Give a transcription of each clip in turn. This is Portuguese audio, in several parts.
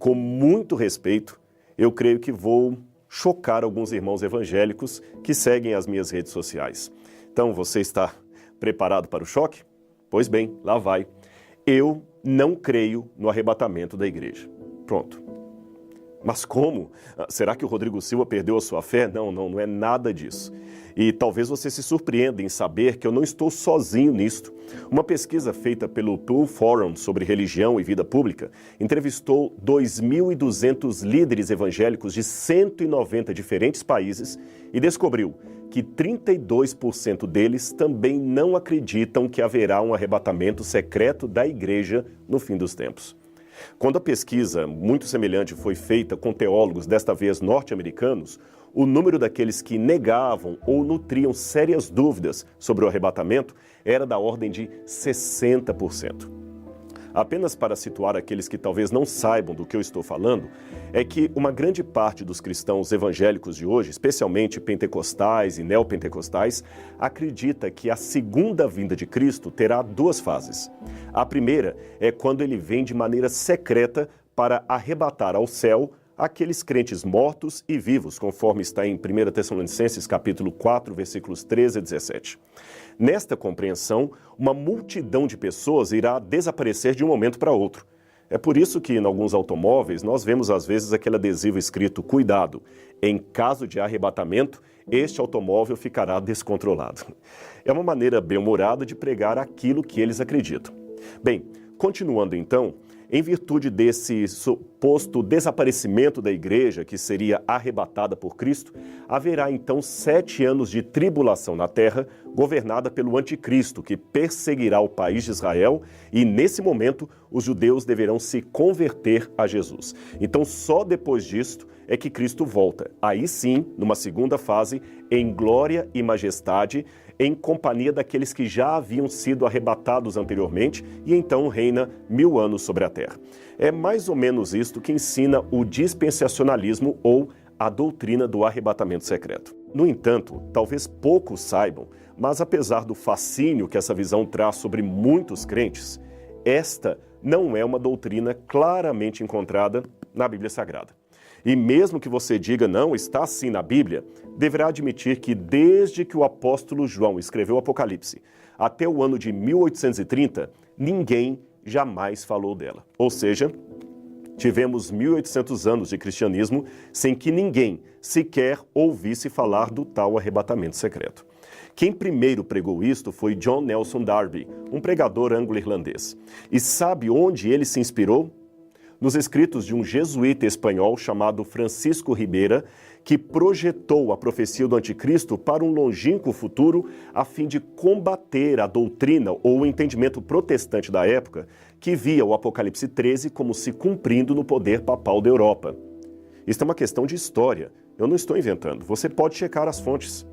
com muito respeito, eu creio que vou chocar alguns irmãos evangélicos que seguem as minhas redes sociais. Então, você está preparado para o choque? Pois bem, lá vai. Eu não creio no arrebatamento da igreja. Pronto. Mas como? Será que o Rodrigo Silva perdeu a sua fé? Não é nada disso. E talvez você se surpreenda em saber que eu não estou sozinho nisto. Uma pesquisa feita pelo Pew Forum sobre religião e vida pública entrevistou 2.200 líderes evangélicos de 190 diferentes países e descobriu que 32% deles também não acreditam que haverá um arrebatamento secreto da igreja no fim dos tempos. Quando a pesquisa muito semelhante foi feita com teólogos, desta vez norte-americanos, o número daqueles que negavam ou nutriam sérias dúvidas sobre o arrebatamento era da ordem de 60%. Apenas para situar aqueles que talvez não saibam do que eu estou falando, é que uma grande parte dos cristãos evangélicos de hoje, especialmente pentecostais e neopentecostais, acredita que a segunda vinda de Cristo terá duas fases. A primeira é quando ele vem de maneira secreta para arrebatar ao céu aqueles crentes mortos e vivos, conforme está em 1 Tessalonicenses capítulo 4, versículos 13 a 17. Nesta compreensão, uma multidão de pessoas irá desaparecer de um momento para outro. É por isso que, em alguns automóveis, nós vemos às vezes aquele adesivo escrito: cuidado, em caso de arrebatamento, este automóvel ficará descontrolado. É uma maneira bem-humorada de pregar aquilo que eles acreditam. Bem, continuando então, em virtude desse suposto desaparecimento da igreja, que seria arrebatada por Cristo, haverá então 7 anos de tribulação na terra, governada pelo anticristo, que perseguirá o país de Israel, e nesse momento os judeus deverão se converter a Jesus. Então só depois disto é que Cristo volta, aí sim, numa segunda fase, em glória e majestade, em companhia daqueles que já haviam sido arrebatados anteriormente, e então reina 1000 anos sobre a terra. É mais ou menos isto que ensina o dispensacionalismo ou a doutrina do arrebatamento secreto. No entanto, talvez poucos saibam, mas apesar do fascínio que essa visão traz sobre muitos crentes, esta não é uma doutrina claramente encontrada na Bíblia Sagrada. E mesmo que você diga não, está assim na Bíblia, deverá admitir que desde que o apóstolo João escreveu o Apocalipse até o ano de 1830, ninguém jamais falou dela. Ou seja, tivemos 1800 anos de cristianismo sem que ninguém sequer ouvisse falar do tal arrebatamento secreto. Quem primeiro pregou isto foi John Nelson Darby, um pregador anglo-irlandês. E sabe onde ele se inspirou? Nos escritos de um jesuíta espanhol chamado Francisco Ribeira, que projetou a profecia do anticristo para um longínquo futuro a fim de combater a doutrina ou o entendimento protestante da época, que via o Apocalipse 13 como se cumprindo no poder papal da Europa. Isto é uma questão de história, eu não estou inventando, você pode checar as fontes.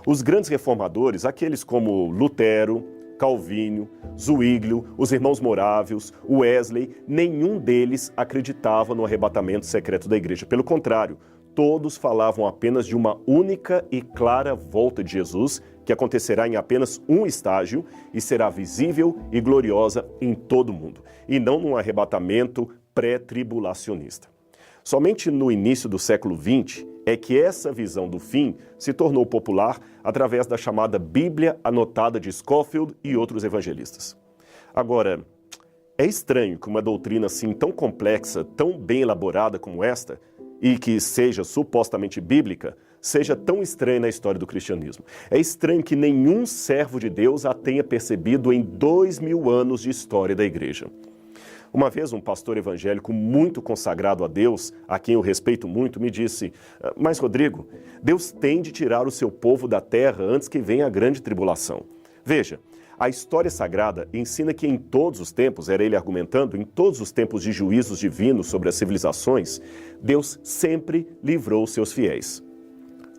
Os grandes reformadores, aqueles como Lutero, Calvínio, Zwinglio, os irmãos Morávios, Wesley, nenhum deles acreditava no arrebatamento secreto da igreja. Pelo contrário, todos falavam apenas de uma única e clara volta de Jesus, que acontecerá em apenas um estágio e será visível e gloriosa em todo o mundo, e não num arrebatamento pré-tribulacionista. Somente no início do século XX é que essa visão do fim se tornou popular através da chamada Bíblia Anotada de Scofield e outros evangelistas. Agora, é estranho que uma doutrina assim tão complexa, tão bem elaborada como esta, e que seja supostamente bíblica, seja tão estranha na história do cristianismo. É estranho que nenhum servo de Deus a tenha percebido em 2000 anos de história da igreja. Uma vez um pastor evangélico muito consagrado a Deus, a quem eu respeito muito, me disse: mas Rodrigo, Deus tem de tirar o seu povo da terra antes que venha a grande tribulação. Veja, a história sagrada ensina que em todos os tempos, era ele argumentando, em todos os tempos de juízos divinos sobre as civilizações, Deus sempre livrou seus fiéis.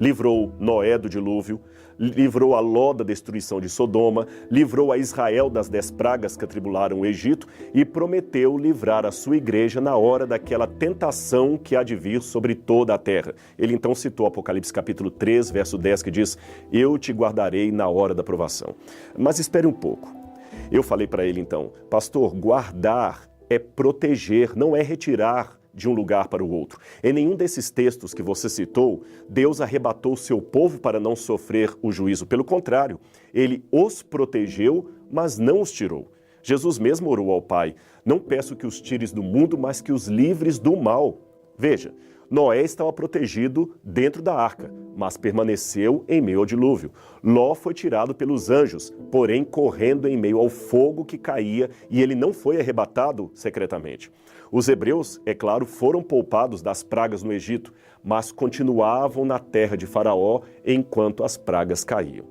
Livrou Noé do dilúvio, livrou a Ló da destruição de Sodoma, livrou a Israel das 10 pragas que atribularam o Egito e prometeu livrar a sua igreja na hora daquela tentação que há de vir sobre toda a terra. Ele então citou Apocalipse capítulo 3, verso 10, que diz: eu te guardarei na hora da provação. Mas espere um pouco. Eu falei para ele então: pastor, guardar é proteger, não é retirar de um lugar para o outro. Em nenhum desses textos que você citou, Deus arrebatou o seu povo para não sofrer o juízo. Pelo contrário, ele os protegeu, mas não os tirou. Jesus mesmo orou ao Pai: não peço que os tires do mundo, mas que os livres do mal. Veja, Noé estava protegido dentro da arca, mas permaneceu em meio ao dilúvio. Ló foi tirado pelos anjos, porém correndo em meio ao fogo que caía, e ele não foi arrebatado secretamente. Os hebreus, é claro, foram poupados das pragas no Egito, mas continuavam na terra de Faraó enquanto as pragas caíam.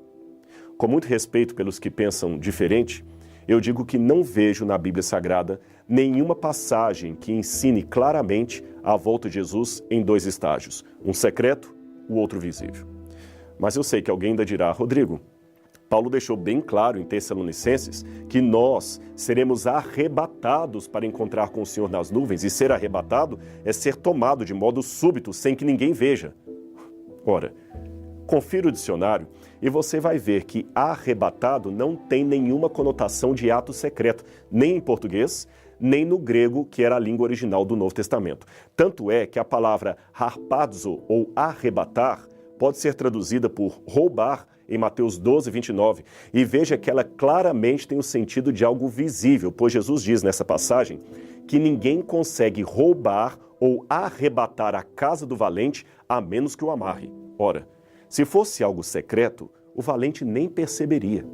Com muito respeito pelos que pensam diferente, eu digo que não vejo na Bíblia Sagrada nenhuma passagem que ensine claramente a volta de Jesus em dois estágios, um secreto, o outro visível. Mas eu sei que alguém ainda dirá: Rodrigo, Paulo deixou bem claro em Tessalonicenses que nós seremos arrebatados para encontrar com o Senhor nas nuvens, e ser arrebatado é ser tomado de modo súbito, sem que ninguém veja. Ora, confira o dicionário e você vai ver que arrebatado não tem nenhuma conotação de ato secreto, nem em português, nem no grego, que era a língua original do Novo Testamento. Tanto é que a palavra harpazo, ou arrebatar, pode ser traduzida por roubar em Mateus 12, 29. E veja que ela claramente tem o sentido de algo visível, pois Jesus diz nessa passagem que ninguém consegue roubar ou arrebatar a casa do valente a menos que o amarre. Ora, se fosse algo secreto, o valente nem perceberia.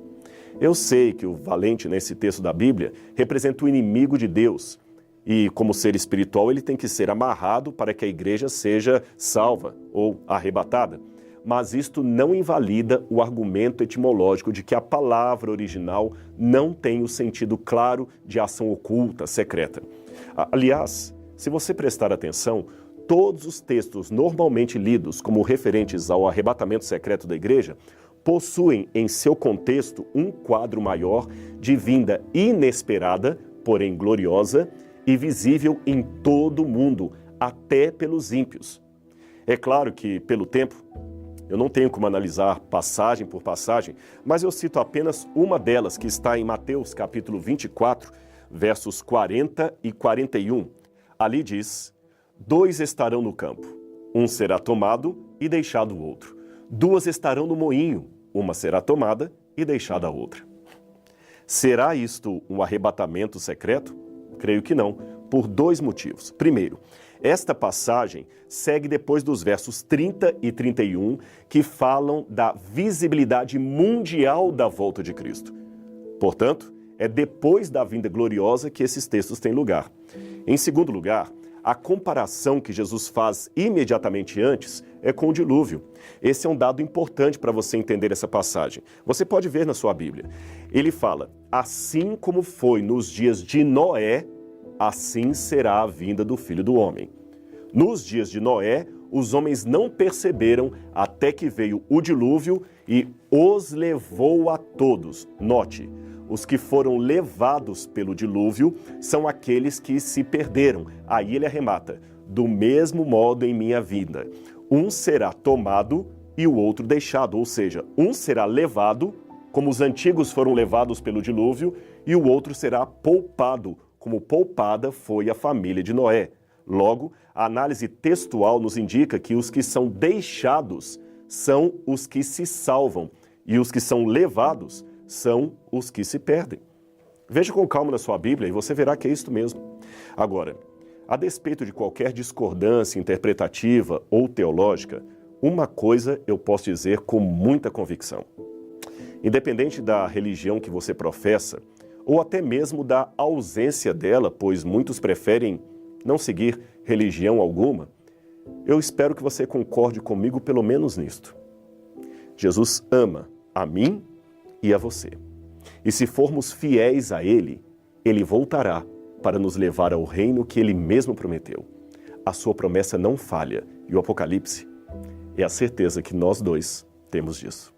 Eu sei que o valente, nesse texto da Bíblia, representa o inimigo de Deus. E, como ser espiritual, ele tem que ser amarrado para que a igreja seja salva ou arrebatada. Mas isto não invalida o argumento etimológico de que a palavra original não tem o sentido claro de ação oculta, secreta. Aliás, se você prestar atenção, todos os textos normalmente lidos como referentes ao arrebatamento secreto da igreja possuem em seu contexto um quadro maior de vinda inesperada, porém gloriosa, e visível em todo o mundo, até pelos ímpios. É claro que, pelo tempo, eu não tenho como analisar passagem por passagem, mas eu cito apenas uma delas, que está em Mateus capítulo 24, versos 40 e 41. Ali diz: 2 estarão no campo, um será tomado e deixado o outro. 2 estarão no moinho, uma será tomada e deixada a outra. Será isto um arrebatamento secreto? Creio que não, por 2 motivos. Primeiro, esta passagem segue depois dos versos 30 e 31, que falam da visibilidade mundial da volta de Cristo. Portanto, é depois da vinda gloriosa que esses textos têm lugar. Em segundo lugar, a comparação que Jesus faz imediatamente antes é com o dilúvio. Esse é um dado importante para você entender essa passagem. Você pode ver na sua Bíblia. Ele fala: assim como foi nos dias de Noé, assim será a vinda do Filho do Homem. Nos dias de Noé, os homens não perceberam até que veio o dilúvio e os levou a todos. Note, os que foram levados pelo dilúvio são aqueles que se perderam. Aí ele arremata: do mesmo modo em minha vinda. Um será tomado e o outro deixado, ou seja, um será levado, como os antigos foram levados pelo dilúvio, e o outro será poupado, como poupada foi a família de Noé. Logo, a análise textual nos indica que os que são deixados são os que se salvam, e os que são levados são os que se perdem. Veja com calma na sua Bíblia e você verá que é isto mesmo. Agora, a despeito de qualquer discordância interpretativa ou teológica, uma coisa eu posso dizer com muita convicção. Independente da religião que você professa, ou até mesmo da ausência dela, pois muitos preferem não seguir religião alguma, eu espero que você concorde comigo pelo menos nisto. Jesus ama a mim e a você. E se formos fiéis a Ele, Ele voltará para nos levar ao reino que Ele mesmo prometeu. A sua promessa não falha, e o Apocalipse é a certeza que nós dois temos disso.